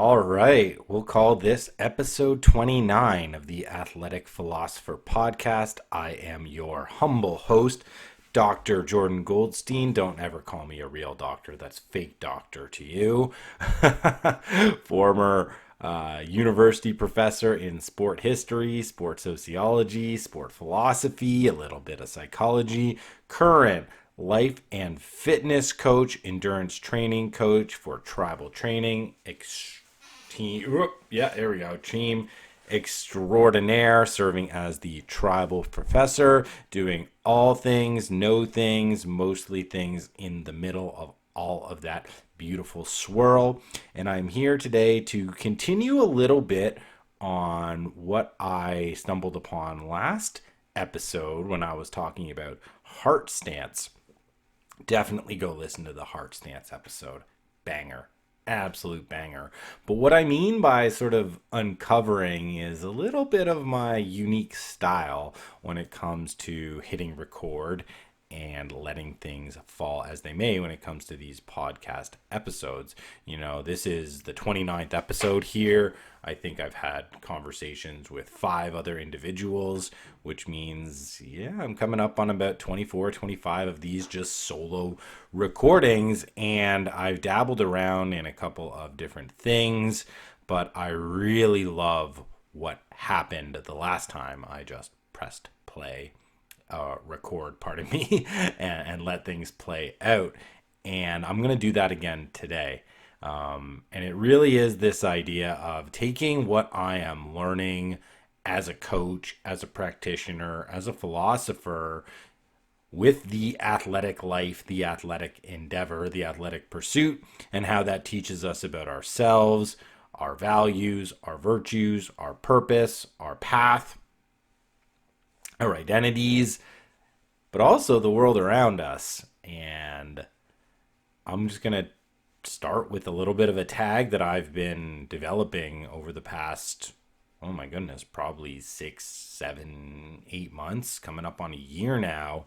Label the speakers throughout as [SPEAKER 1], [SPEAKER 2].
[SPEAKER 1] All right, we'll call this episode 29 of the Athletic Philosopher podcast. I am your humble host, Dr. Jordan Goldstein. Don't ever call me a real doctor. That's fake doctor to you. Former university professor in sport history, sport sociology, sport philosophy, a little bit of psychology, current life and fitness coach, endurance training coach for tribal training, team extraordinaire, serving as the tribal professor, doing all things, no things, mostly things in the middle of all of that beautiful swirl. And I'm here today to continue a little bit on what I stumbled upon last episode when I was talking about heart stance. Definitely go listen to the heart stance episode. Banger. Absolute banger. But what I mean by sort of uncovering is a little bit of my unique style when it comes to hitting record and letting things fall as they may when it comes to these podcast episodes. This is the 29th episode here. I think I've had conversations with 5 other individuals, which means, I'm coming up on about 24, 25 of these just solo recordings. And I've dabbled around in a couple of different things, but I really love what happened the last time I just pressed play. Record, pardon me, and let things play out. And I'm going to do that again today. And it really is this idea of taking what I am learning as a coach, as a practitioner, as a philosopher, with the athletic life, the athletic endeavor, the athletic pursuit, and how that teaches us about ourselves, our values, our virtues, our purpose, our path, our identities, but also the world around us. And I'm just going to start with a little bit of a tag that I've been developing over the past, oh my goodness, probably 6, 7, 8 months, coming up on a year now.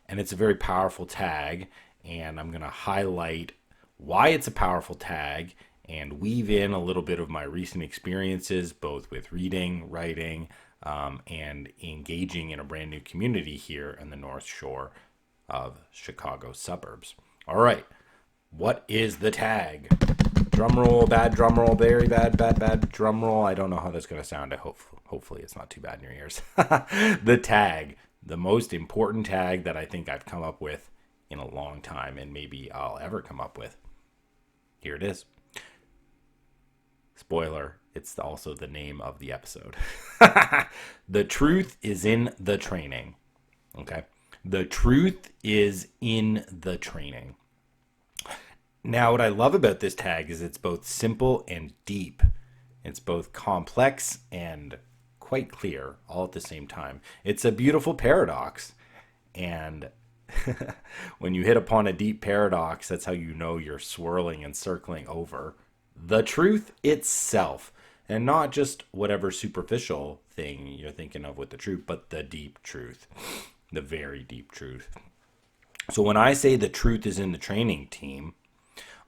[SPEAKER 1] And it's a very powerful tag. And I'm going to highlight why it's a powerful tag and weave in a little bit of my recent experiences, both with reading, writing, and engaging in a brand new community here in the North Shore of Chicago suburbs. All right, what is the tag? Drum roll, bad drum roll, very bad drum roll. I don't know how that's going to sound. Hopefully it's not too bad in your ears. The tag, the most important tag that I think I've come up with in a long time, and maybe I'll ever come up with. Here it is. Spoiler, it's also the name of the episode. The truth is in the training. Okay? The truth is in the training. Now, what I love about this tag is it's both simple and deep. It's both complex and quite clear all at the same time. It's a beautiful paradox. And when you hit upon a deep paradox, that's how you know you're swirling and circling over the truth itself. And not just whatever superficial thing you're thinking of with the truth, but the deep truth, the very deep truth. So when I say the truth is in the training team,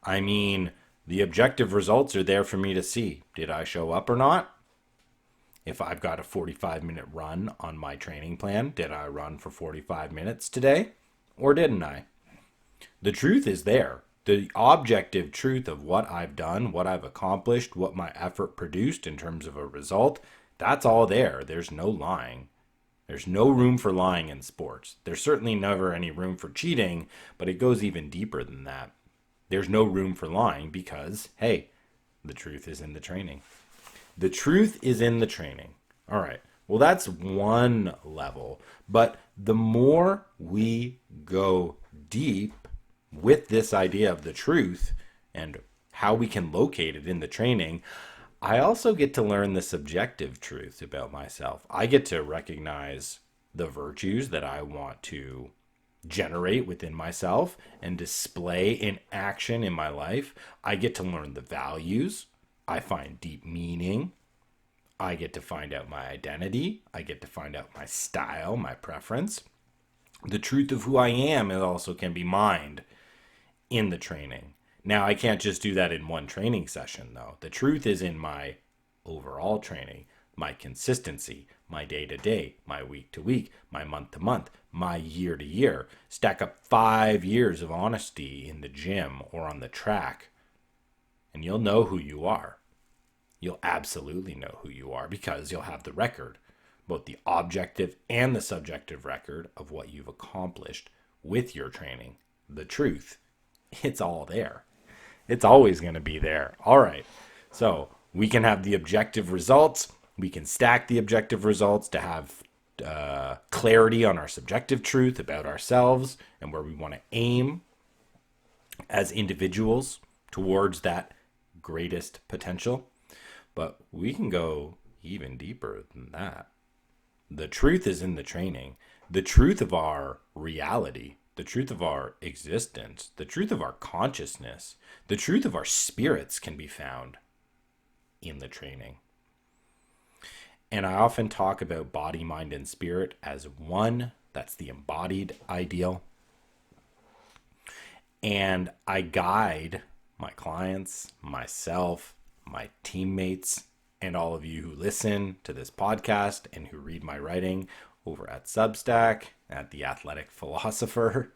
[SPEAKER 1] I mean the objective results are there for me to see. Did I show up or not? If I've got a 45-minute run on my training plan, did I run for 45 minutes today? Or didn't I? The truth is there. The objective truth of what I've done, what I've accomplished, what my effort produced in terms of a result, that's all there. There's no lying. There's no room for lying in sports. There's certainly never any room for cheating, but it goes even deeper than that. There's no room for lying because, hey, the truth is in the training. The truth is in the training. All right. Well, that's one level. But the more we go deep with this idea of the truth and how we can locate it in the training, I also get to learn the subjective truths about myself. I get to recognize the virtues that I want to generate within myself and display in action in my life. I get to learn the values. I find deep meaning. I get to find out my identity. I get to find out my style, my preference. The truth of who I am also can be mined in the training. Now, I can't just do that in one training session, though. The truth is in my overall training, my consistency, my day to day, my week to week, my month to month, my year to year. Stack up 5 years of honesty in the gym or on the track, and you'll know who you are. You'll absolutely know who you are because you'll have the record, both the objective and the subjective record of what you've accomplished with your training. The truth, it's all there. It's always going to be there. All right. So we can have the objective results. We can stack the objective results to have clarity on our subjective truth about ourselves and where we want to aim as individuals towards that greatest potential. But we can go even deeper than that. The truth is in the training. The truth of our reality, the truth of our existence, the truth of our consciousness, the truth of our spirits can be found in the training. And I often talk about body, mind, and spirit as one. That's the embodied ideal. And I guide my clients, myself, my teammates, and all of you who listen to this podcast and who read my writing over at Substack, at the Athletic Philosopher.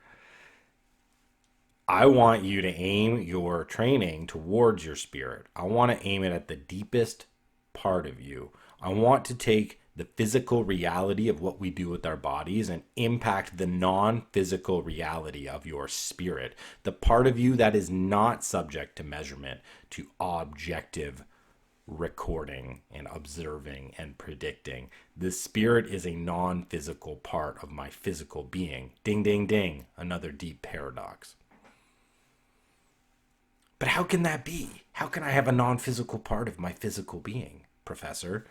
[SPEAKER 1] I want you to aim your training towards your spirit. I want to aim it at the deepest part of you. I want to take the physical reality of what we do with our bodies and impact the non-physical reality of your spirit, the part of you that is not subject to measurement, to objective recording and observing and predicting. The spirit is a non-physical part of my physical being. Ding, ding, ding. Another deep paradox. But how can that be? How can I have a non-physical part of my physical being, Professor?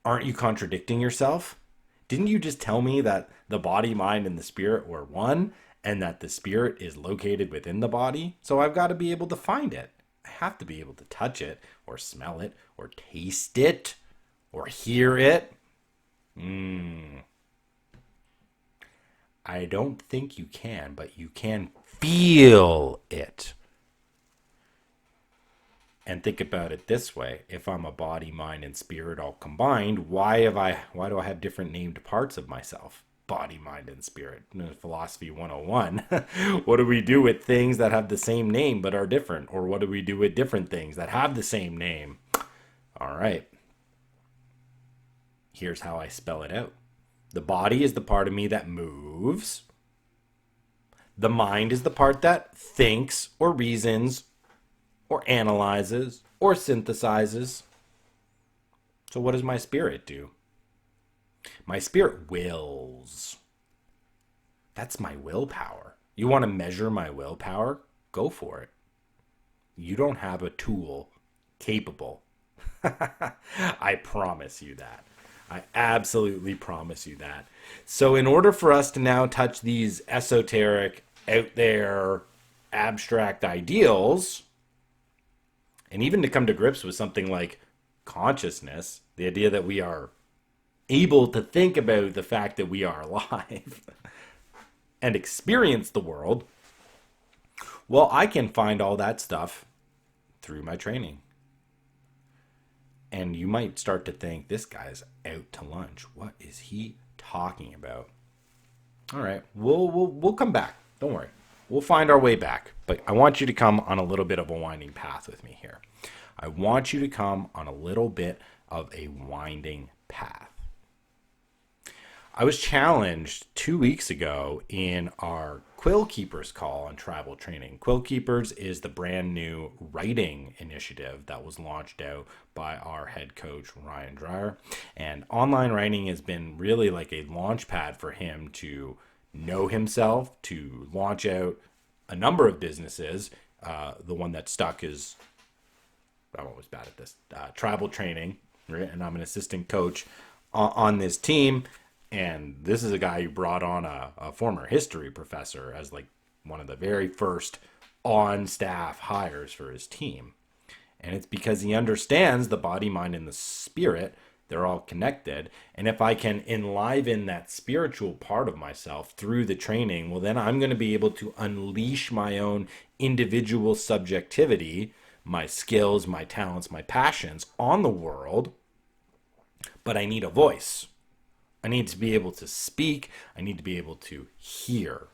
[SPEAKER 1] Aren't you contradicting yourself? Didn't you just tell me that the body, mind, and the spirit were one, and that the spirit is located within the body? So I've got to be able to find it. I have to be able to touch it, or smell it, or taste it, or hear it. I don't think you can, but you can feel it. And think about it this way. If I'm a body, mind, and spirit all combined, why do I have different named parts of myself? Body, mind, and spirit. Philosophy 101. What do we do with things that have the same name but are different? Or what do we do with different things that have the same name? All right. Here's how I spell it out. The body is the part of me that moves. The mind is the part that thinks or reasons or analyzes, or synthesizes. So what does my spirit do? My spirit wills. That's my willpower. You want to measure my willpower? Go for it. You don't have a tool capable. I promise you that. I absolutely promise you that. So in order for us to now touch these esoteric, out there, abstract ideals, and even to come to grips with something like consciousness, the idea that we are able to think about the fact that we are alive and experience the world, well, I can find all that stuff through my training. And you might start to think, this guy's out to lunch. What is he talking about? All right, we'll come back. Don't worry. We'll find our way back, but I want you to come on a little bit of a winding path with me here. I want you to come on a little bit of a winding path. I was challenged 2 weeks ago in our Quill Keepers call on tribal training. Quill Keepers is the brand new writing initiative that was launched out by our head coach, Ryan Dreyer. And online writing has been really like a launch pad for him to know himself, to launch out a number of businesses. The one that stuck is, I'm always bad at this, tribal training, right? And I'm an assistant coach on this team. And this is a guy who brought on a former history professor as like one of the very first on-staff hires for his team. And it's because he understands the body, mind, and the spirit They're all connected. And if I can enliven that spiritual part of myself through the training, well, then I'm going to be able to unleash my own individual subjectivity, my skills, my talents, my passions on the world. But I need a voice. I need to be able to speak. I need to be able to hear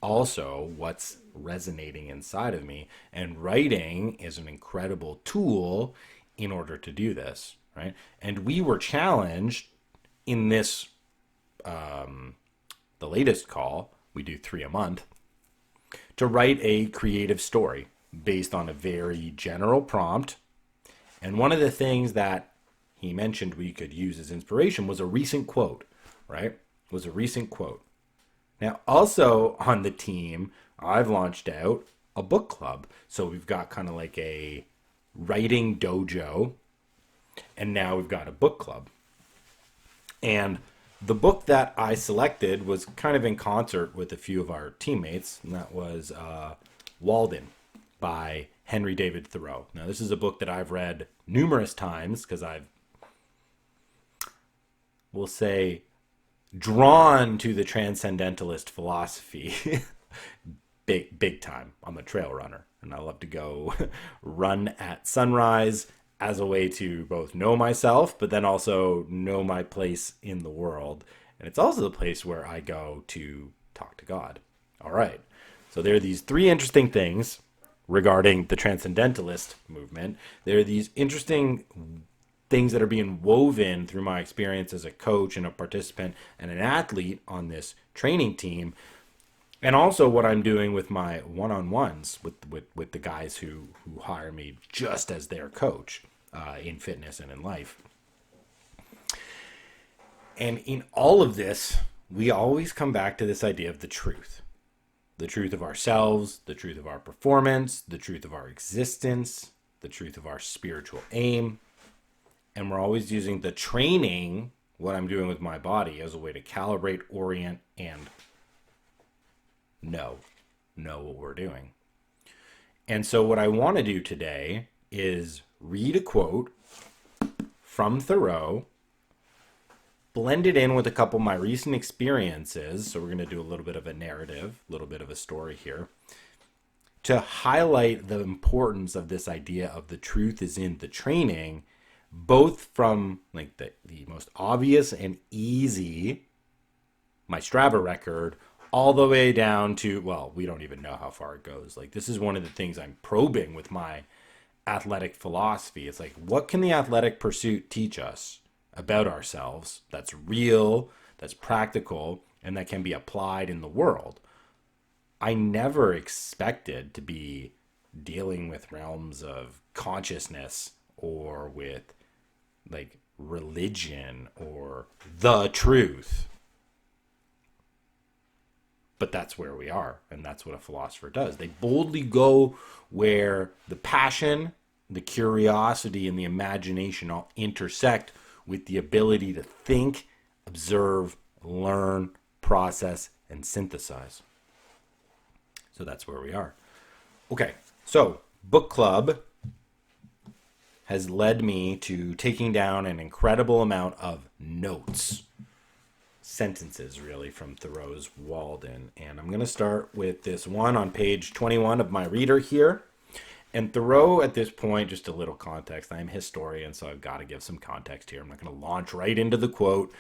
[SPEAKER 1] also what's resonating inside of me. And writing is an incredible tool in order to do this, right? And we were challenged in this, the latest call, we do 3 a month, to write a creative story based on a very general prompt. And one of the things that he mentioned we could use as inspiration was a recent quote, right? Was a recent quote. Now, also on the team, I've launched out a book club. So we've got kind of like a writing dojo, and now we've got a book club. And the book that I selected was kind of in concert with a few of our teammates, and that was Walden by Henry David Thoreau. Now, this is a book that I've read numerous times because we'll say, drawn to the transcendentalist philosophy big time. I'm a trail runner, and I love to go run at sunrise as a way to both know myself, but then also know my place in the world. And it's also the place where I go to talk to God. All right. So there are these 3 interesting things regarding the transcendentalist movement. There are these interesting things that are being woven through my experience as a coach and a participant and an athlete on this training team. And also what I'm doing with my one-on-ones with the guys who hire me just as their coach in fitness and in life. And in all of this, we always come back to this idea of the truth. The truth of ourselves, the truth of our performance, the truth of our existence, the truth of our spiritual aim. And we're always using the training, what I'm doing with my body, as a way to calibrate, orient, and know what we're doing. And so what I want to do today is read a quote from Thoreau, blend it in with a couple of my recent experiences. So we're going to do a little bit of a narrative, a little bit of a story here, to highlight the importance of this idea of the truth is in the training, both from like the most obvious and easy, my Strava record, all the way down to, well, we don't even know how far it goes. Like, this is one of the things I'm probing with my athletic philosophy. It's like, what can the athletic pursuit teach us about ourselves that's real, that's practical, and that can be applied in the world? I never expected to be dealing with realms of consciousness or with like religion or the truth. But that's where we are, and that's what a philosopher does. They boldly go where the passion, the curiosity, and the imagination all intersect with the ability to think, observe, learn, process, and synthesize. So that's where we are. Okay, so book club has led me to taking down an incredible amount of notes. Sentences, really, from Thoreau's Walden. And I'm going to start with this one on page 21 of my reader here. And Thoreau, at this point, just a little context. I'm a historian, so I've got to give some context here. I'm not going to launch right into the quote.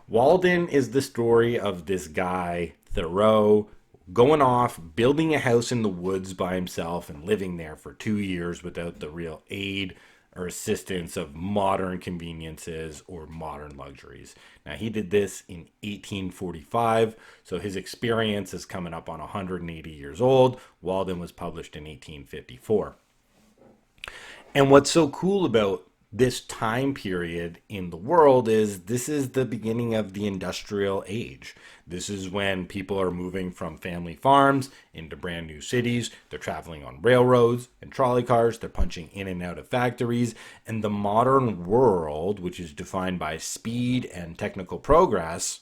[SPEAKER 1] Walden is the story of this guy, Thoreau, going off, building a house in the woods by himself and living there for 2 years without the real aid or assistance of modern conveniences or modern luxuries. Now, he did this in 1845, so his experience is coming up on 180 years old. Walden was published in 1854. And what's so cool about this time period in the world is this is the beginning of the industrial age. This is when people are moving from family farms into brand new cities. They're traveling on railroads and trolley cars. They're punching in and out of factories. And the modern world, which is defined by speed and technical progress,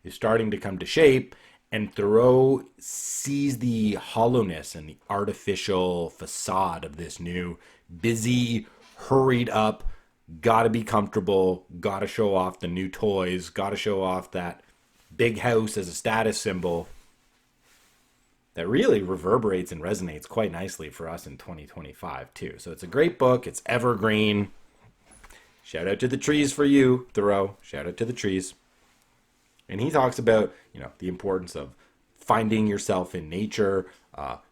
[SPEAKER 1] is starting to come to shape. And Thoreau sees the hollowness and the artificial facade of this new, busy, hurried up, gotta be comfortable, gotta show off the new toys, gotta show off that big house as a status symbol, that really reverberates and resonates quite nicely for us in 2025 too. So it's a great book. It's evergreen. Shout out to the trees for you, Thoreau. Shout out to the trees. And he talks about, the importance of finding yourself in nature,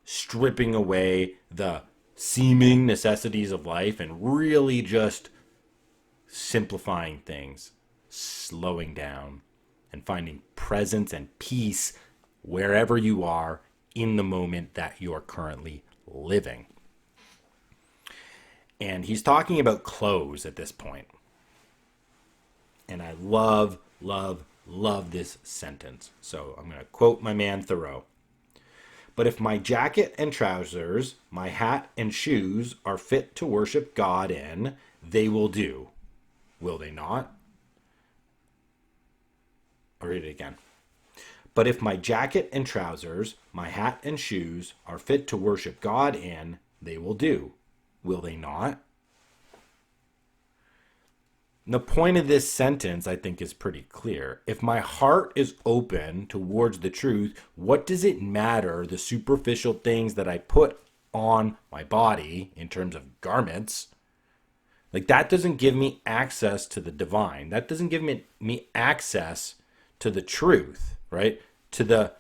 [SPEAKER 1] stripping away the seeming necessities of life, and really just simplifying things, slowing down, and finding presence and peace wherever you are in the moment that you're currently living. And he's talking about clothes at this point. And I love, love, love this sentence. So I'm going to quote my man Thoreau. But if my jacket and trousers, my hat and shoes are fit to worship God in, they will do. Will they not? I'll read it again. But if my jacket and trousers, my hat and shoes are fit to worship God in, they will do. Will they not? The point of this sentence, I think, is pretty clear. If my heart is open towards the truth, what does it matter the superficial things that I put on my body in terms of garments? Like, that doesn't give me access to the divine. That doesn't give me access to the truth, right? To the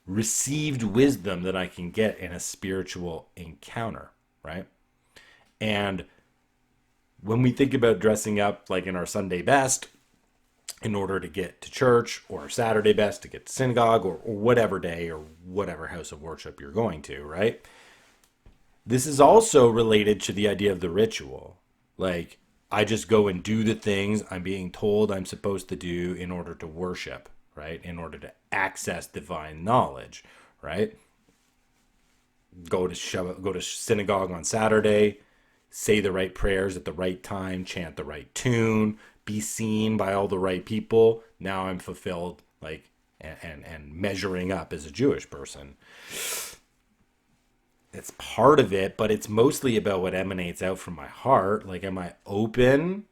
[SPEAKER 1] received wisdom that I can get in a spiritual encounter, right? And when we think about dressing up like in our Sunday best in order to get to church, or Saturday best to get to synagogue, or whatever day or whatever house of worship you're going to, right? This is also related to the idea of the ritual. Like, I just go and do the things I'm being told I'm supposed to do in order to worship, right? In order to access divine knowledge, right? Go to synagogue on Saturday, say the right prayers at the right time, chant the right tune, be seen by all the right people. Now I'm fulfilled, like, and measuring up as a Jewish person. It's part of it, but it's mostly about what emanates out from my heart. Like, am I open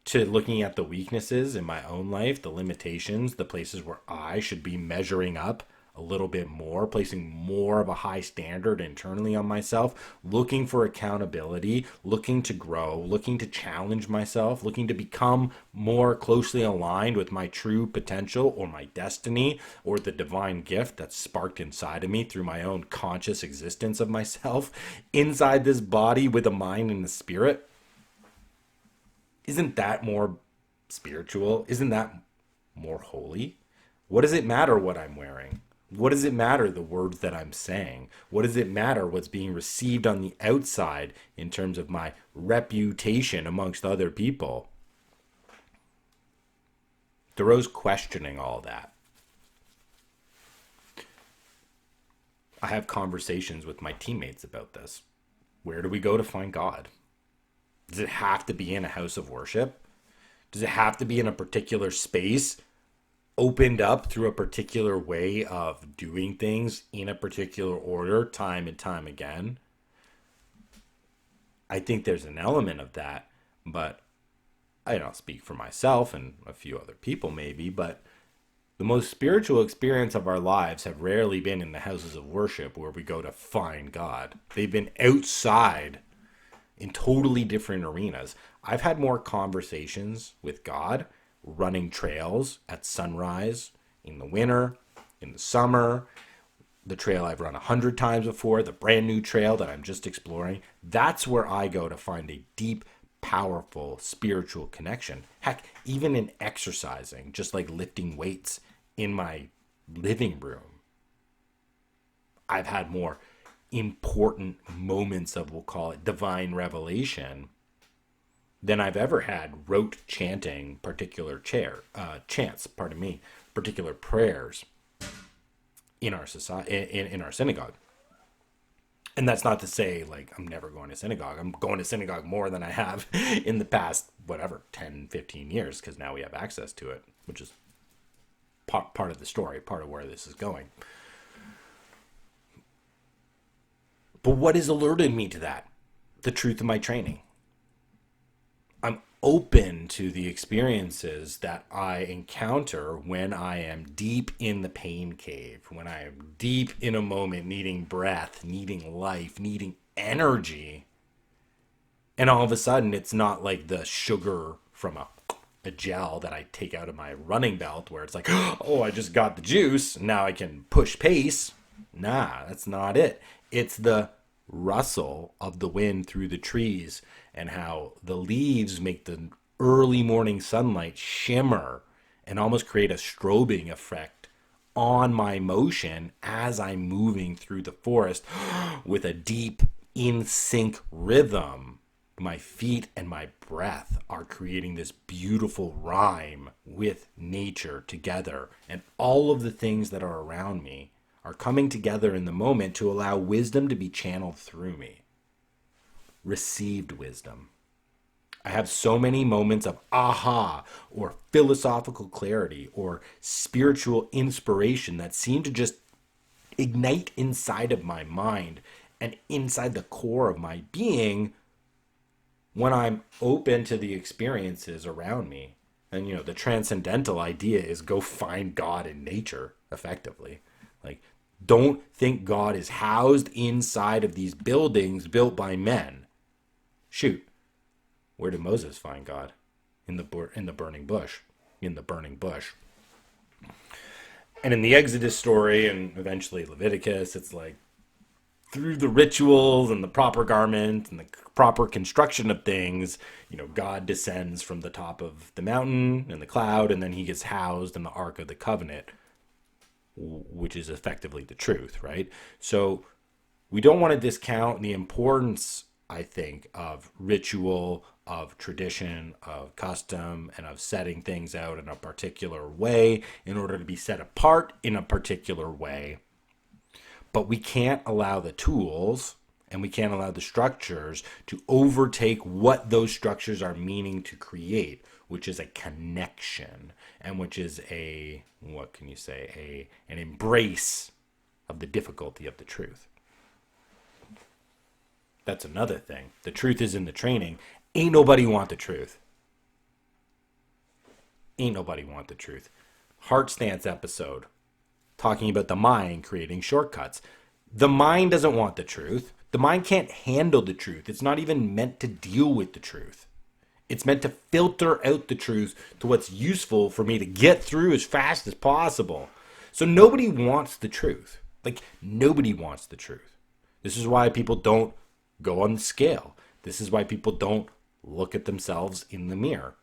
[SPEAKER 1] to looking at the weaknesses in my own life, the limitations, the places where I should be measuring up a little bit more, placing more of a high standard internally on myself, looking for accountability, looking to grow, looking to challenge myself, looking to become more closely aligned with my true potential or my destiny or the divine gift that's sparked inside of me through my own conscious existence of myself inside this body with a mind and a spirit? Isn't that more spiritual? Isn't that more holy? What does it matter what I'm wearing? What does it matter the words that I'm saying? What does it matter what's being received on the outside in terms of my reputation amongst other people? Thoreau's questioning all that. I have conversations with my teammates about this. Where do we go to find God? Does it have to be in a house of worship? Does it have to be in a particular space, opened up through a particular way of doing things in a particular order, time and time again? I think there's an element of that, but I don't speak for myself and a few other people maybe, but the most spiritual experience of our lives have rarely been in the houses of worship where we go to find God. They've been outside in totally different arenas. I've had more conversations with God running trails at sunrise, in the winter, in the summer, the trail I've run 100 times before, the brand new trail that I'm just exploring. That's where I go to find a deep, powerful spiritual connection. Heck, even in exercising, just like lifting weights in my living room, I've had more important moments of, we'll call it, divine revelation than I've ever had rote chanting particular chants, particular prayers in our society, in our synagogue. And that's not to say, like, I'm never going to synagogue. I'm going to synagogue more than I have in the past, 10, 15 years, because now we have access to it, which is part of the story, part of where this is going. But what has alerted me to that? The truth of my training. I'm open to the experiences that I encounter when I am deep in the pain cave, when I am deep in a moment needing breath, needing life, needing energy. And all of a sudden, it's not like the sugar from a gel that I take out of my running belt where it's like, oh, I just got the juice. Now I can push pace. Nah, that's not it. It's the rustle of the wind through the trees and how the leaves make the early morning sunlight shimmer and almost create a strobing effect on my motion as I'm moving through the forest with a deep in sync rhythm. My feet and my breath are creating this beautiful rhyme with nature together, and all of the things that are around me are coming together in the moment to allow wisdom to be channeled through me. Received wisdom. I have so many moments of aha or philosophical clarity or spiritual inspiration that seem to just ignite inside of my mind and inside the core of my being when I'm open to the experiences around me. And, the transcendental idea is go find God in nature, effectively. Like, don't think God is housed inside of these buildings built by men. Shoot, where did Moses find God? In the burning bush. In the burning bush. And in the Exodus story, and eventually Leviticus, it's like, through the rituals and the proper garment and the proper construction of things, God descends from the top of the mountain and the cloud, and then he gets housed in the Ark of the Covenant, which is effectively the truth, right? So we don't want to discount the importance, I think, of ritual, of tradition, of custom, and of setting things out in a particular way in order to be set apart in a particular way. But we can't allow the tools and we can't allow the structures to overtake what those structures are meaning to create, which is a connection and which is an embrace of the difficulty of the truth. That's another thing. The truth is in the training. Ain't nobody want the truth. Ain't nobody want the truth. Heart stance episode, talking about the mind creating shortcuts. The mind doesn't want the truth. The mind can't handle the truth. It's not even meant to deal with the truth. It's meant to filter out the truth to what's useful for me to get through as fast as possible. So nobody wants the truth. Like, nobody wants the truth. This is why people don't go on the scale. This is why people don't look at themselves in the mirror.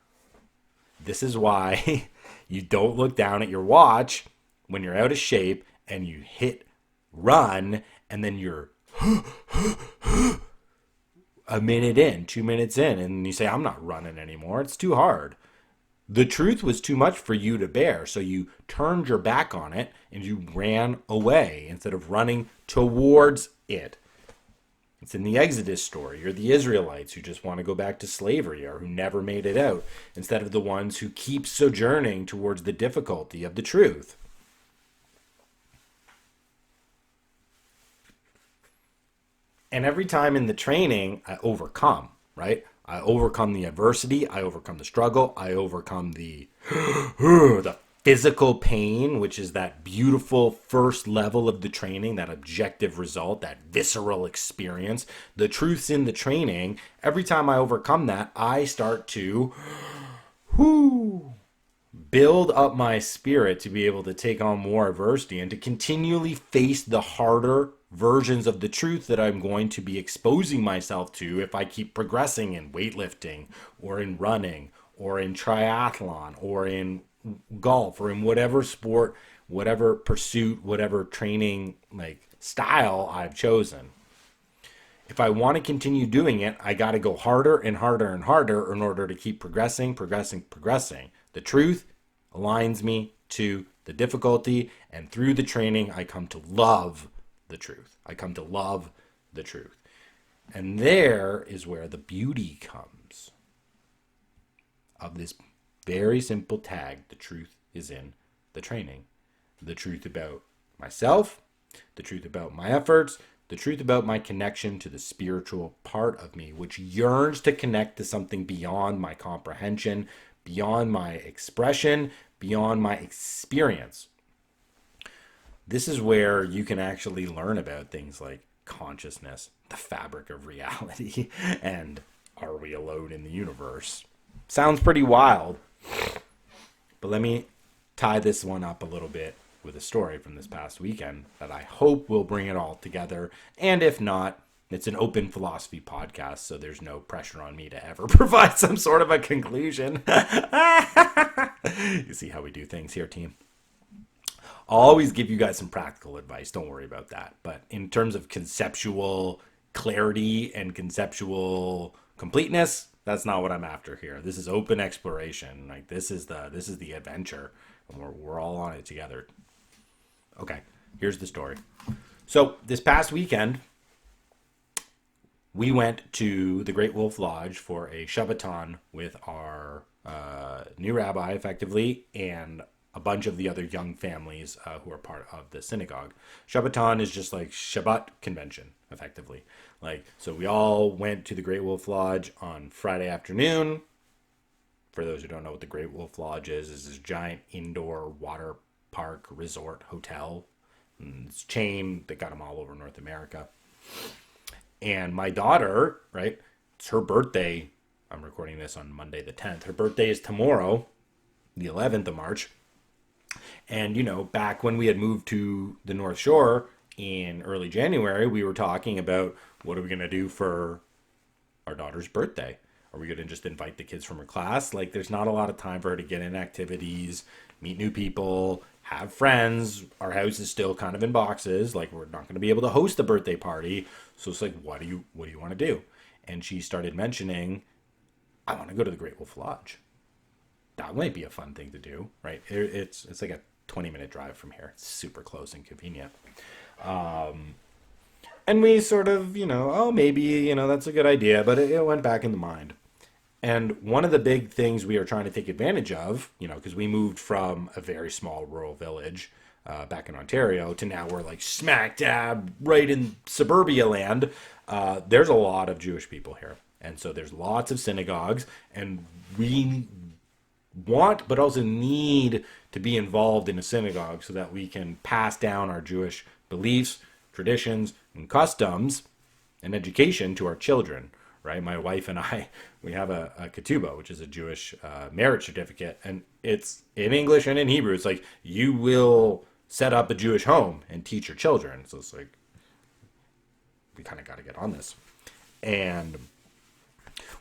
[SPEAKER 1] This is why you don't look down at your watch when you're out of shape and you hit run and then you're a minute in, 2 minutes in, and you say, I'm not running anymore. It's too hard. The truth was too much for you to bear, so you turned your back on it and you ran away instead of running towards it. It's in the Exodus story, or the Israelites who just want to go back to slavery or who never made it out, instead of the ones who keep sojourning towards the difficulty of the truth. And every time in the training, I overcome, right? I overcome the adversity. I overcome the struggle. I overcome the physical pain, which is that beautiful first level of the training, that objective result, that visceral experience. The truth's in the training. Every time I overcome that, I start to build up my spirit to be able to take on more adversity and to continually face the harder versions of the truth that I'm going to be exposing myself to if I keep progressing in weightlifting or in running or in triathlon or in golf or in whatever sport, whatever pursuit, whatever training style I've chosen. If I want to continue doing it, I got to go harder and harder and harder in order to keep progressing. The truth aligns me to the difficulty, and through the training, I come to love the truth. And there is where the beauty comes of this very simple tag. The truth is in the training. The truth about myself, the truth about my efforts, the truth about my connection to the spiritual part of me, which yearns to connect to something beyond my comprehension, beyond my expression, beyond my experience. This is where you can actually learn about things like consciousness, the fabric of reality, and are we alone in the universe? Sounds pretty wild, but let me tie this one up a little bit with a story from this past weekend that I hope will bring it all together. And if not, it's an open philosophy podcast, so there's no pressure on me to ever provide some sort of a conclusion. You see how we do things here, team? I'll always give you guys some practical advice. Don't worry about that. But in terms of conceptual clarity and conceptual completeness, that's not what I'm after here. This is open exploration. Like this is the adventure, and we're all on it together. Okay, here's the story. So this past weekend, we went to the Great Wolf Lodge for a Shabbaton with our new rabbi, effectively, and a bunch of the other young families who are part of the synagogue. Shabbaton is just like Shabbat convention, effectively. Like, so we all went to the Great Wolf Lodge on Friday afternoon. For those who don't know what the Great Wolf Lodge is this giant indoor water park resort hotel. It's a chain that got them all over North America. And my daughter, right, it's her birthday. I'm recording this on Monday the 10th. Her birthday is tomorrow, the 11th of March. And, you know, back when we had moved to the North Shore in early January, we were talking about what are we going to do for our daughter's birthday? Are we going to just invite the kids from her class? Like, there's not a lot of time for her to get in activities, meet new people, have friends. Our house is still kind of in boxes. Like, we're not going to be able to host the birthday party. So it's like, what do you want to do? And she started mentioning, I want to go to the Great Wolf Lodge. That might be a fun thing to do, right? It's like a 20-minute drive from here. It's super close and convenient. And we sort of, maybe, that's a good idea, but it went back in the mind. And one of the big things we are trying to take advantage of, because we moved from a very small rural village back in Ontario to now we're like smack dab right in suburbia land. There's a lot of Jewish people here. And so there's lots of synagogues, and we want but also need to be involved in a synagogue so that we can pass down our Jewish beliefs, traditions, and customs and education to our children, right? My wife and I, we have a ketubah, which is a Jewish marriage certificate, and it's in English and in Hebrew. It's like, you will set up a Jewish home and teach your children. So it's like, we kind of got to get on this. And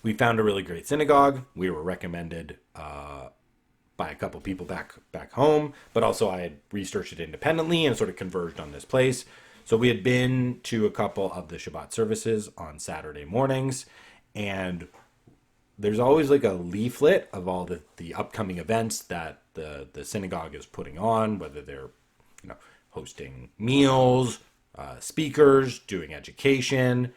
[SPEAKER 1] we found a really great synagogue. We were recommended by a couple people back home, but also I had researched it independently and sort of converged on this place. So we had been to a couple of the Shabbat services on Saturday mornings, and there's always like a leaflet of all the upcoming events that the synagogue is putting on, whether they're hosting meals, speakers, doing education,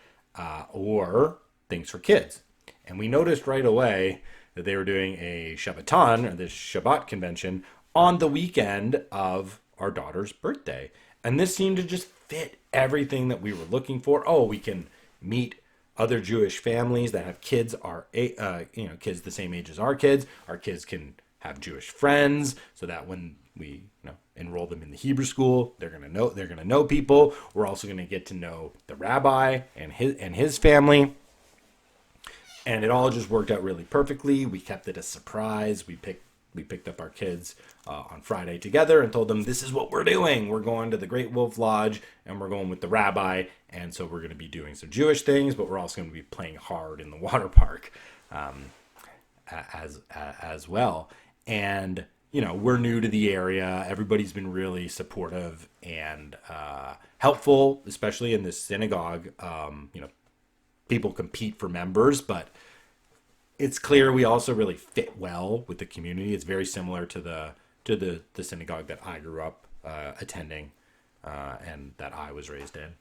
[SPEAKER 1] or things for kids. And we noticed right away that they were doing a Shabbaton, or this Shabbat convention, on the weekend of our daughter's birthday. And this seemed to just fit everything that we were looking for. Oh, we can meet other Jewish families that have kids kids the same age as our kids. Our kids can have Jewish friends, so that when we enroll them in the Hebrew school, they're gonna know people. We're also gonna get to know the rabbi and his family. And it all just worked out really perfectly. We kept it a surprise. We picked up our kids on Friday together and told them, this is what we're doing. We're going to the Great Wolf Lodge, and we're going with the rabbi. And so we're going to be doing some Jewish things, but we're also going to be playing hard in the water park as well. And, we're new to the area. Everybody's been really supportive and helpful, especially in this synagogue. People compete for members, but it's clear we also really fit well with the community. It's very similar to the synagogue that I grew up attending and that I was raised in.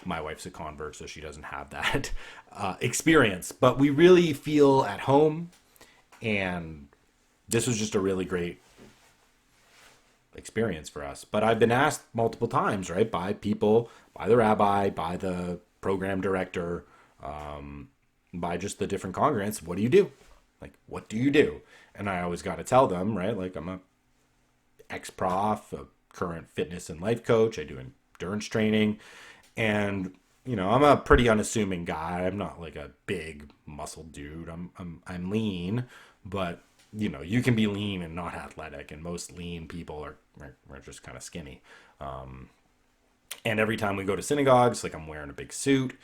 [SPEAKER 1] My wife's a convert, so she doesn't have that experience. But we really feel at home, and this was just a really great experience for us. But I've been asked multiple times, right, by people, by the rabbi, by the program director, by just the different congregants, what do you do? Like, what do you do? And I always got to tell them, right, like I'm a ex-prof, a current fitness and life coach. I do endurance training, and I'm a pretty unassuming guy. I'm not like a big muscle dude. I'm lean, but you can be lean and not athletic, and most lean people are just kind of skinny. And every time we go to synagogues, like I'm wearing a big suit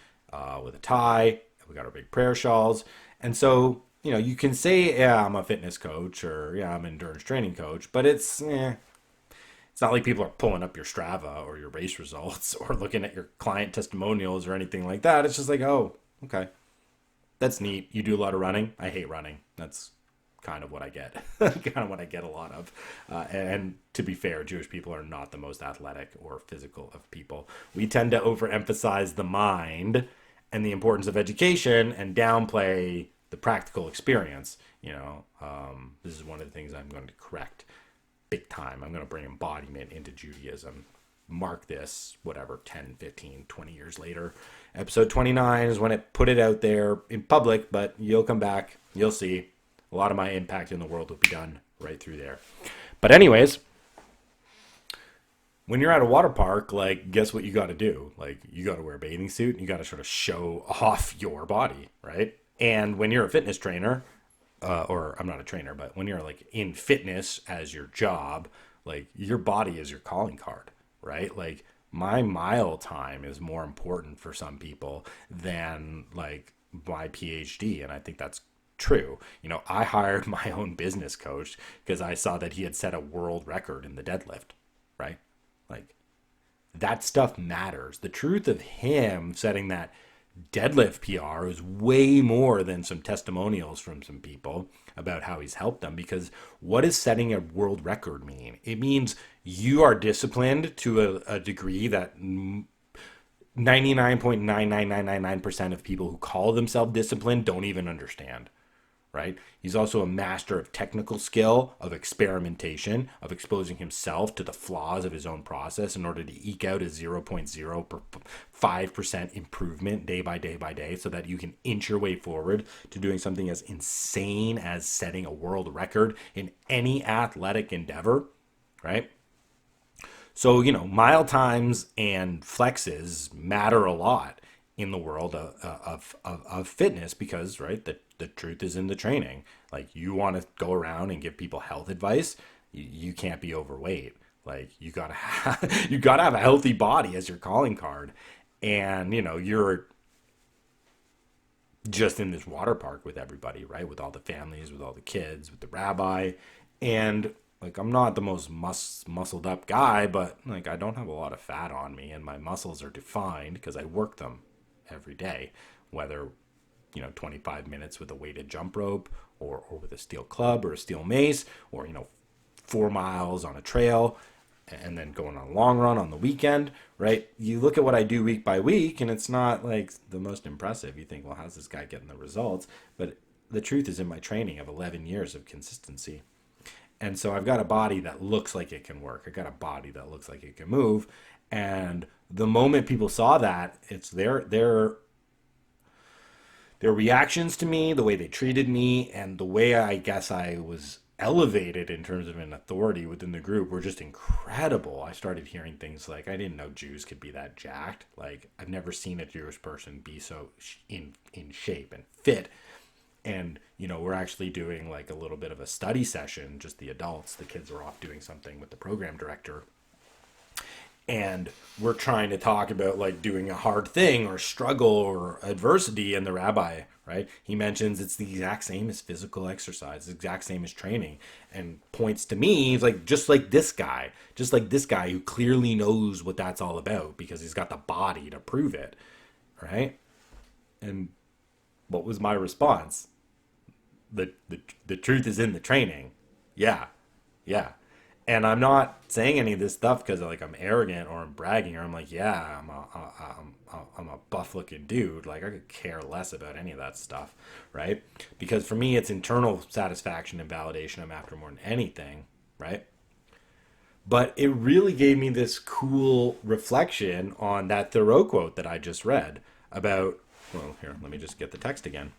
[SPEAKER 1] with a tie. We got our big prayer shawls, and so you can say, yeah, I'm a fitness coach, or yeah, I'm an endurance training coach, but it's not like people are pulling up your Strava or your race results or looking at your client testimonials or anything like that. It's just like, oh, okay, that's neat. You do a lot of running. I hate running. That's kind of what I get. Kind of what I get a lot of. And to be fair, Jewish people are not the most athletic or physical of people. We tend to overemphasize the mind and the importance of education and downplay the practical experience. This is one of the things I'm going to correct big time. I'm going to bring embodiment into Judaism. Mark this, whatever, 10, 15, 20 years later. Episode 29 is when it put it out there in public, but you'll come back, you'll see a lot of my impact in the world will be done right through there. But anyways, when you're at a water park, like, guess what you got to do? Like, you got to wear a bathing suit and you got to sort of show off your body, right? And when you're a fitness trainer, or I'm not a trainer, but when you're like in fitness as your job, like your body is your calling card, right? Like my mile time is more important for some people than like my PhD. And I think that's true. I hired my own business coach because I saw that he had set a world record in the deadlift, right? Like that stuff matters. The truth of him setting that deadlift PR is way more than some testimonials from some people about how he's helped them. Because what does setting a world record mean? It means you are disciplined to a degree that 99.99999% of people who call themselves disciplined don't even understand. Right? He's also a master of technical skill, of experimentation, of exposing himself to the flaws of his own process in order to eke out a 0.05% improvement day by day by day so that you can inch your way forward to doing something as insane as setting a world record in any athletic endeavor, right? So, mile times and flexes matter a lot in the world of fitness because, right, the truth is in the training. Like you want to go around and give people health advice, you can't be overweight. Like you gotta have a healthy body as your calling card, and you're just in this water park with everybody, right? With all the families, with all the kids, with the rabbi, and like I'm not the most muscled up guy, but like I don't have a lot of fat on me, and my muscles are defined because I work them every day, whether 25 minutes with a weighted jump rope or with a steel club or a steel mace, or 4 miles on a trail and then going on a long run on the weekend, right? You look at what I do week by week and it's not like the most impressive. You think, well, how's this guy getting the results? But the truth is in my training of 11 years of consistency. And so I've got a body that looks like it can work. I've got a body that looks like it can move. And the moment people saw that, it's their reactions to me, the way they treated me, and the way I guess I was elevated in terms of an authority within the group were just incredible. I started hearing things like, I didn't know Jews could be that jacked. Like, I've never seen a Jewish person be so in shape and fit. And, we're actually doing like a little bit of a study session, just the adults. The kids are off doing something with the program director. And we're trying to talk about like doing a hard thing or struggle or adversity, and the rabbi, right, he mentions it's the exact same as physical exercise, the exact same as training, and points to me. He's like, just like this guy who clearly knows what that's all about because he's got the body to prove it, right? And what was my response? The truth is in the training. Yeah. And I'm not saying any of this stuff because like I'm arrogant or I'm bragging or I'm like, yeah, I'm a buff looking dude. Like I could care less about any of that stuff, right? Because for me, it's internal satisfaction and validation I'm after more than anything, right? But it really gave me this cool reflection on that Thoreau quote that I just read about, well, here, let me just get the text again.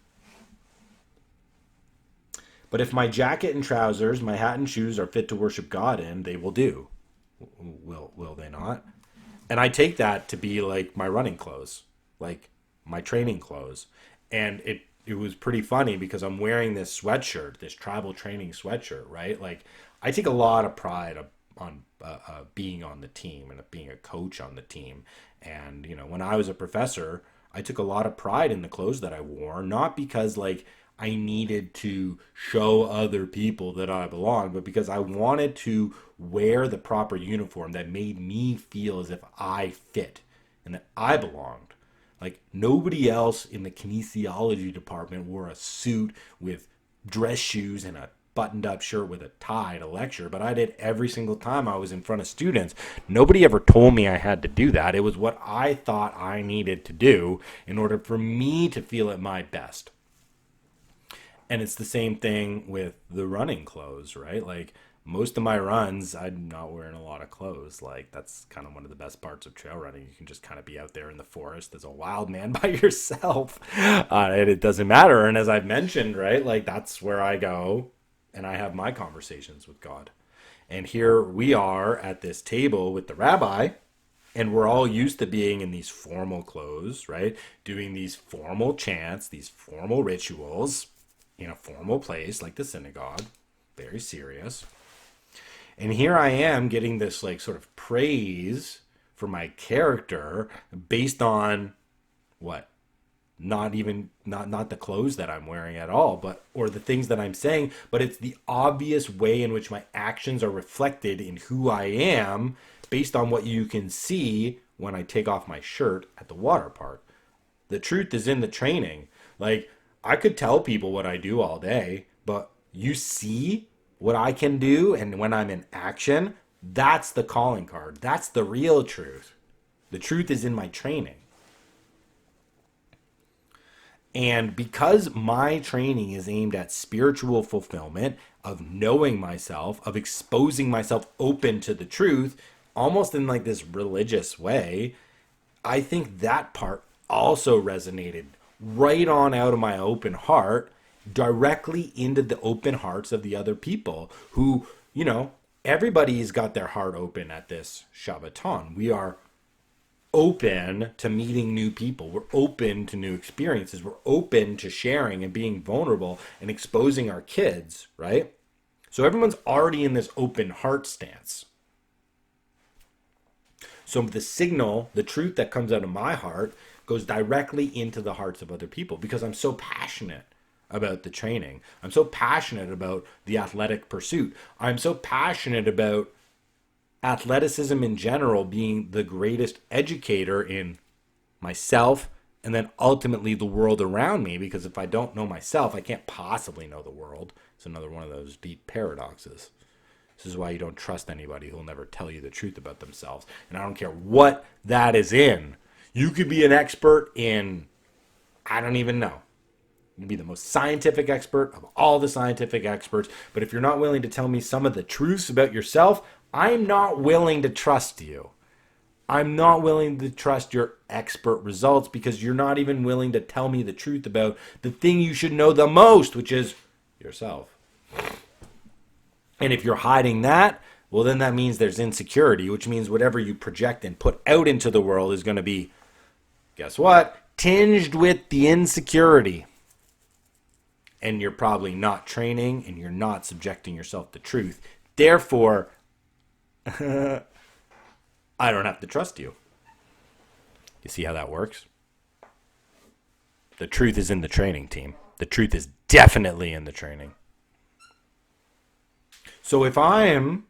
[SPEAKER 1] But if my jacket and trousers, my hat and shoes are fit to worship God in, they will do. Will they not? And I take that to be like my running clothes, like my training clothes. And it was pretty funny because I'm wearing this sweatshirt, this tribal training sweatshirt, right? Like I take a lot of pride on being on the team and being a coach on the team. And when I was a professor, I took a lot of pride in the clothes that I wore, not because like I needed to show other people that I belonged, but because I wanted to wear the proper uniform that made me feel as if I fit and that I belonged. Like nobody else in the kinesiology department wore a suit with dress shoes and a buttoned up shirt with a tie to lecture, but I did every single time I was in front of students. Nobody ever told me I had to do that. It was what I thought I needed to do in order for me to feel at my best. And it's the same thing with the running clothes, right? Like most of my runs, I'm not wearing a lot of clothes. Like that's kind of one of the best parts of trail running. You can just kind of be out there in the forest as a wild man by yourself, and it doesn't matter. And as I've mentioned, right, like that's where I go, and I have my conversations with God. And here we are at this table with the rabbi, and we're all used to being in these formal clothes, right? Doing these formal chants, these formal rituals in a formal place like the synagogue, very serious. And here I am getting this like sort of praise for my character based on what? Not the clothes that I'm wearing at all, but or the things that I'm saying, but it's the obvious way in which my actions are reflected in who I am based on what you can see when I take off my shirt at the water park. The truth is in the training. Like I could tell people what I do all day, but you see what I can do and when I'm in action, that's the calling card. That's the real truth. The truth is in my training. And because my training is aimed at spiritual fulfillment, of knowing myself, of exposing myself open to the truth, almost in like this religious way, I think that part also resonated right on out of my open heart, directly into the open hearts of the other people who, everybody's got their heart open at this Shabbaton. We are open to meeting new people. We're open to new experiences. We're open to sharing and being vulnerable and exposing our kids, right? So everyone's already in this open heart stance. So the signal, the truth that comes out of my heart goes directly into the hearts of other people because I'm so passionate about the training. I'm so passionate about the athletic pursuit. I'm so passionate about athleticism in general being the greatest educator in myself and then ultimately the world around me, because if I don't know myself, I can't possibly know the world. It's another one of those deep paradoxes. This is why you don't trust anybody who will never tell you the truth about themselves. And I don't care what that is in. You could be an expert in, I don't even know. You can be the most scientific expert of all the scientific experts. But if you're not willing to tell me some of the truths about yourself, I'm not willing to trust you. I'm not willing to trust your expert results because you're not even willing to tell me the truth about the thing you should know the most, which is yourself. And if you're hiding that, well, then that means there's insecurity, which means whatever you project and put out into the world is going to be, guess what? Tinged with the insecurity. And you're probably not training and you're not subjecting yourself to truth. Therefore, I don't have to trust you. You see how that works? The truth is in the training, team. The truth is definitely in the training. So if I am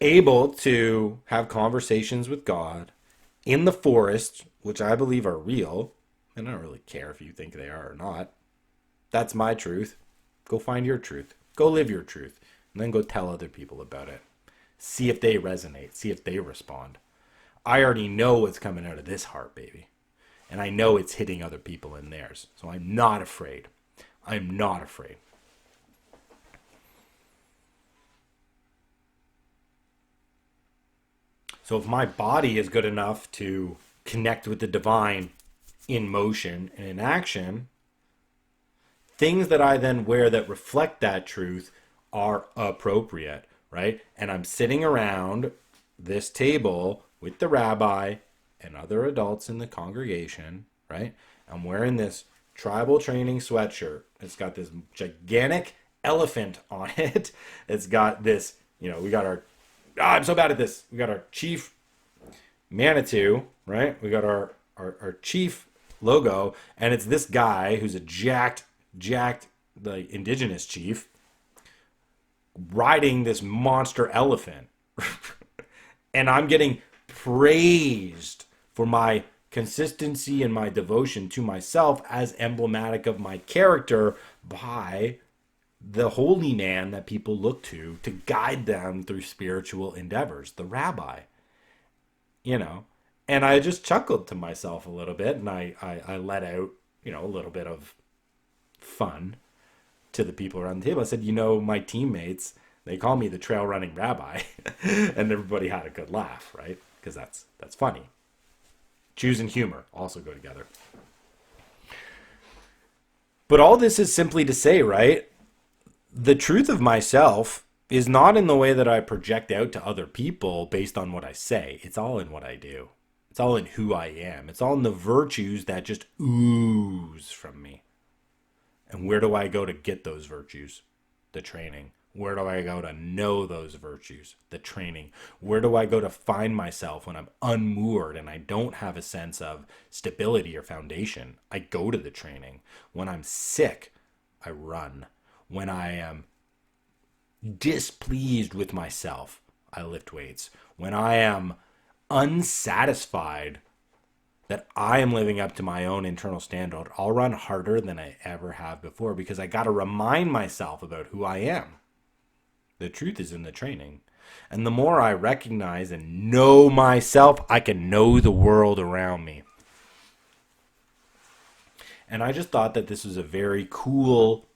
[SPEAKER 1] able to have conversations with God in the forest, which I believe are real, and I don't really care if you think they are or not, that's my truth. Go find your truth. Go live your truth. And then go tell other people about it. See if they resonate. See if they respond. I already know what's coming out of this heart, baby. And I know it's hitting other people in theirs. So I'm not afraid. I'm not afraid. So if my body is good enough to connect with the divine in motion and in action, things that I then wear that reflect that truth are appropriate, right? And I'm sitting around this table with the rabbi and other adults in the congregation, right? I'm wearing this tribal training sweatshirt. It's got this gigantic elephant on it. It's got this, we got our, I'm so bad at this. We got our chief Manitou, right? We got our chief logo, and it's this guy who's a jacked, the indigenous chief, riding this monster elephant. And I'm getting praised for my consistency and my devotion to myself as emblematic of my character by the holy man that people look to guide them through spiritual endeavors, the rabbi. And I just chuckled to myself a little bit, and I let out, a little bit of fun to the people around the table. I said, my teammates, they call me the trail running rabbi. And everybody had a good laugh, right? Because that's funny. Choose and humor also go together. But all this is simply to say, right? The truth of myself is not in the way that I project out to other people based on what I say. It's all in what I do. It's all in who I am. It's all in the virtues that just ooze from me. And where do I go to get those virtues? The training. Where do I go to know those virtues? The training. Where do I go to find myself when I'm unmoored and I don't have a sense of stability or foundation? I go to the training. When I'm sick, I run. When I am displeased with myself, I lift weights. When I am unsatisfied that I am living up to my own internal standard, I'll run harder than I ever have before, because I got to remind myself about who I am. The truth is in the training. And the more I recognize and know myself, I can know the world around me. And I just thought that this was a very cool,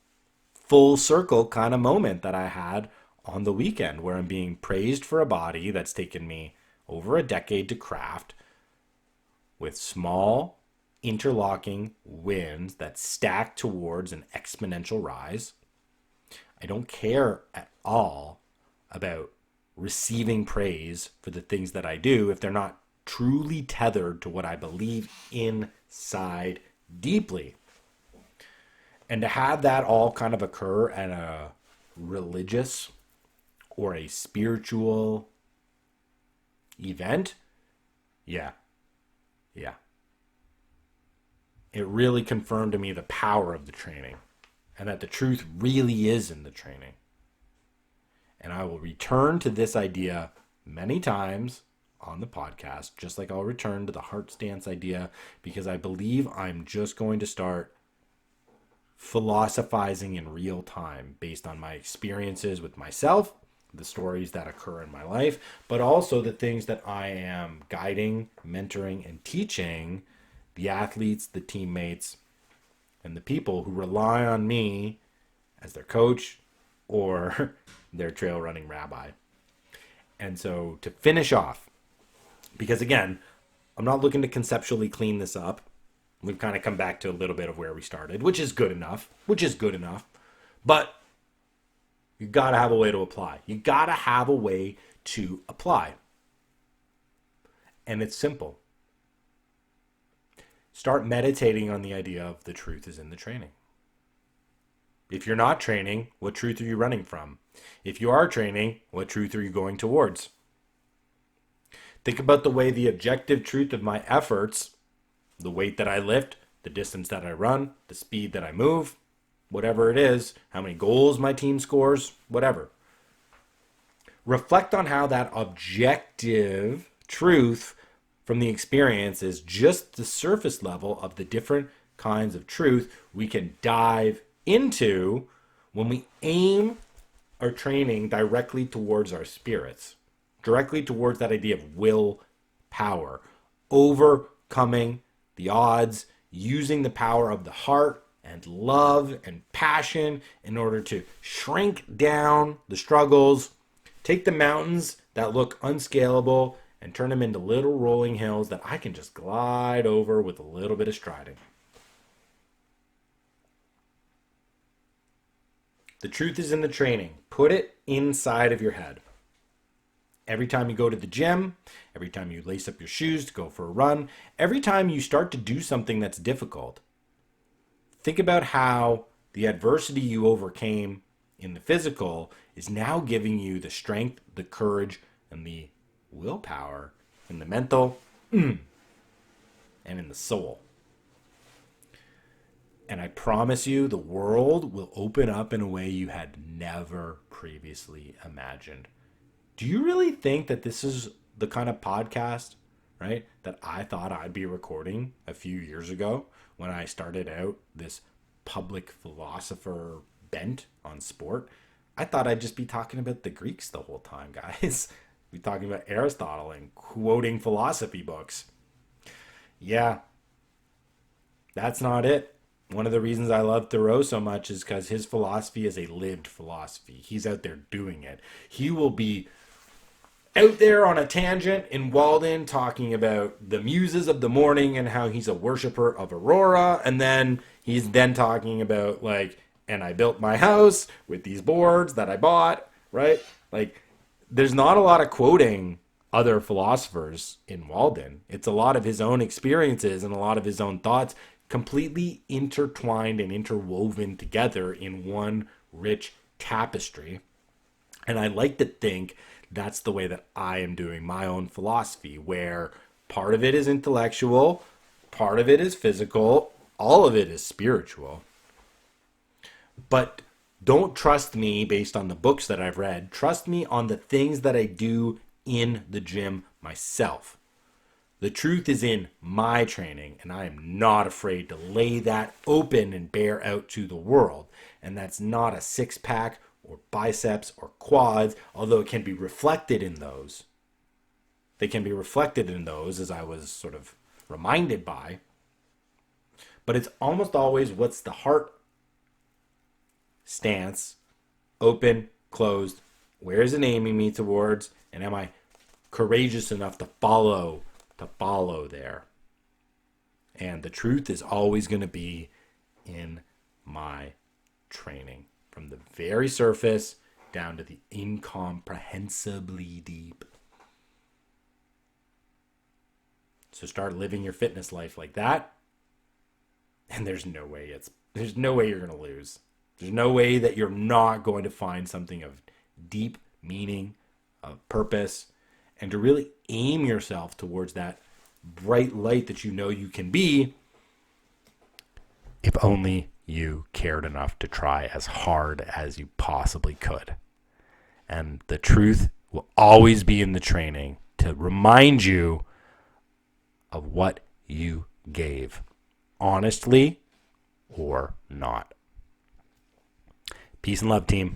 [SPEAKER 1] full circle kind of moment that I had on the weekend, where I'm being praised for a body that's taken me over a decade to craft, with small interlocking wins that stack towards an exponential rise. I don't care at all about receiving praise for the things that I do if they're not truly tethered to what I believe inside deeply. And to have that all kind of occur at a religious or a spiritual event, yeah. It really confirmed to me the power of the training, and that the truth really is in the training. And I will return to this idea many times on the podcast, just like I'll return to the heart stance idea, because I believe I'm just going to start philosophizing in real time based on my experiences with myself, the stories that occur in my life, but also the things that I am guiding, mentoring, and teaching the athletes, the teammates, and the people who rely on me as their coach or their trail running rabbi. And so to finish off, because again, I'm not looking to conceptually clean this up. We've kind of come back to a little bit of where we started, which is good enough. But you got to have a way to apply. You got to have a way to apply. And it's simple. Start meditating on the idea of the truth is in the training. If you're not training, what truth are you running from? If you are training, what truth are you going towards? Think about the way the objective truth of my efforts, the weight that I lift, the distance that I run, the speed that I move, whatever it is, how many goals my team scores, whatever. Reflect on how that objective truth from the experience is just the surface level of the different kinds of truth we can dive into when we aim our training directly towards our spirits, directly towards that idea of will power, overcoming the odds, using the power of the heart and love and passion in order to shrink down the struggles, take the mountains that look unscalable and turn them into little rolling hills that I can just glide over with a little bit of striding. The truth is in the training. Put it inside of your head. Every time you go to the gym, every time you lace up your shoes to go for a run, every time you start to do something that's difficult, think about how the adversity you overcame in the physical is now giving you the strength, the courage, and the willpower in the mental and in the soul. And I promise you, the world will open up in a way you had never previously imagined. Do you really think that this is the kind of podcast, right, that I thought I'd be recording a few years ago when I started out this public philosopher bent on sport? I thought I'd just be talking about the Greeks the whole time, guys. Be talking about Aristotle and quoting philosophy books. Yeah, that's not it. One of the reasons I love Thoreau so much is because his philosophy is a lived philosophy. He's out there doing it. He will be out there on a tangent in Walden talking about the muses of the morning and how he's a worshiper of Aurora. And then he's then talking about and I built my house with these boards that I bought, right? There's not a lot of quoting other philosophers in Walden. It's a lot of his own experiences and a lot of his own thoughts completely intertwined and interwoven together in one rich tapestry. And I like to think that's the way that I am doing my own philosophy, where part of it is intellectual, part of it is physical, all of it is spiritual. But don't trust me based on the books that I've read. Trust me on the things that I do in the gym myself. The truth is in my training, and I am not afraid to lay that open and bear out to the world. And that's not a six-pack or biceps or quads, although it can be reflected in those. They can be reflected in those, as I was sort of reminded by. But it's almost always what's the heart stance, open, closed, where is it aiming me towards, and am I courageous enough to follow there? And the truth is always going to be in my training, from the very surface down to the incomprehensibly deep. So start living your fitness life like that, and there's no way you're going to lose. There's no way that you're not going to find something of deep meaning, of purpose, and to really aim yourself towards that bright light that you know you can be, if only you cared enough to try as hard as you possibly could. And the truth will always be in the training to remind you of what you gave, honestly or not. Peace and love, team.